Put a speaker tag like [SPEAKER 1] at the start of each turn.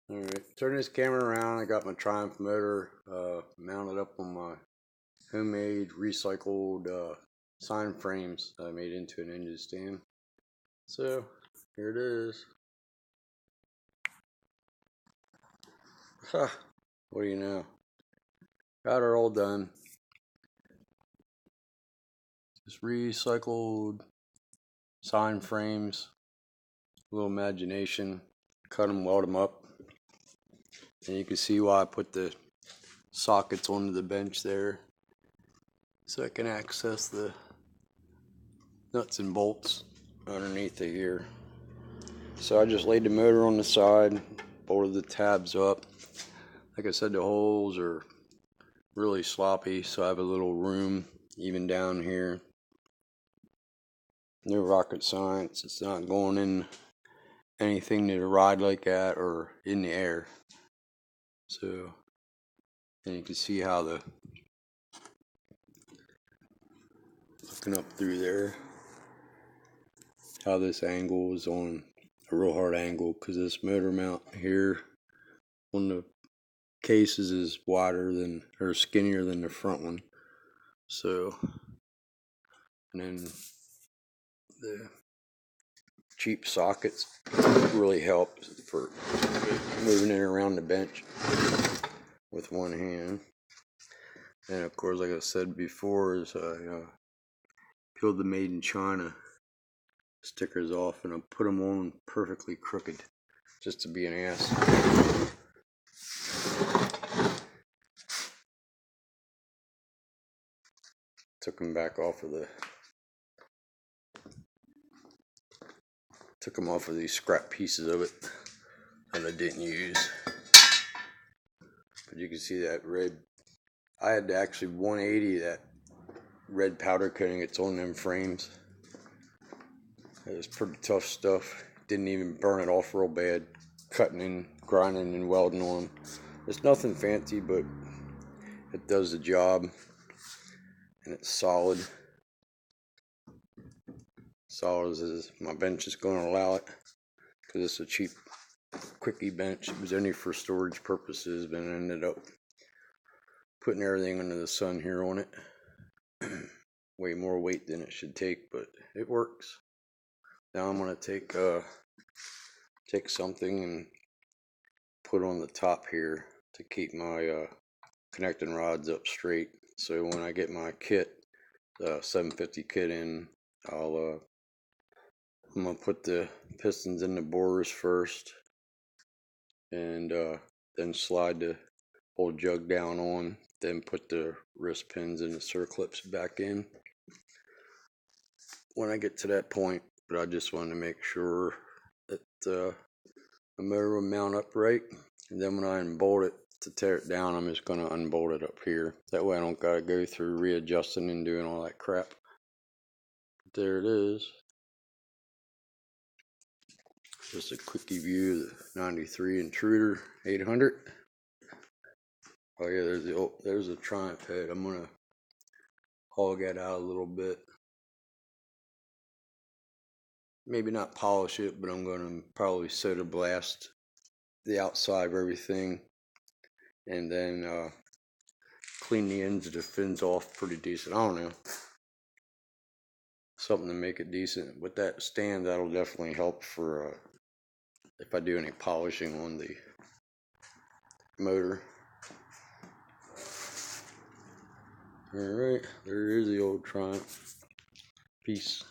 [SPEAKER 1] Alright, turn this camera around. I got my Triumph motor mounted up on my homemade recycled sign frames that I made into an engine stand. So here it is. Huh, what do you know? Got it all done. Just recycled sign frames, a little imagination, cut them, weld them up. And you can see why I put the sockets onto the bench there, so I can access the nuts and bolts underneath it here. So I just laid the motor on the side, bolted the tabs up. Like I said, the holes are really sloppy, so I have a little room even down here. No rocket science. It's not going in anything to ride like that or in the air. So, and you can see how looking up through there, how this angle is on a real hard angle, because this motor mount here on the cases is wider than, or skinnier than the front one. So, and then the cheap sockets really help for moving it around the bench with one hand. And of course, like I said before, is I peeled the Made in China stickers off and I put them on perfectly crooked, just to be an ass. Took them back off of took them off of these scrap pieces of it that I didn't use. But you can see that red. I had to actually 180 that red powder coating it's on them frames. It was pretty tough stuff. Didn't even burn it off real bad. Cutting and grinding and welding on them. It's nothing fancy, but it does the job. And it's solid. Solid as my bench is going to allow it. Because it's a cheap quickie bench. It was only for storage purposes, but I ended up putting everything under the sun here on it. Way more weight than it should take, but it works. Now I'm going to take something and put on the top here to keep my connecting rods up straight. So when I get my kit, the 750 kit in, I'm gonna put the pistons in the borers first, and then slide the whole jug down on, then put the wrist pins and the circlips back in when I get to that point. But I just wanted to make sure that the motor will mount up right, and then when I unbolt it to tear it down, I'm just going to unbolt it up here. That way I don't got to go through readjusting and doing all that crap. But there it is. Just a quickie view of the 93 Intruder 800. Oh yeah, there's the Triumph head. I'm going to hog that out a little bit. Maybe not polish it, but I'm going to probably soda blast the outside of everything, and then clean the ends of the fins off pretty decent. I don't know, something to make it decent. With that stand, that'll definitely help for if I do any polishing on the motor. Alright, there is the old Triumph. Peace.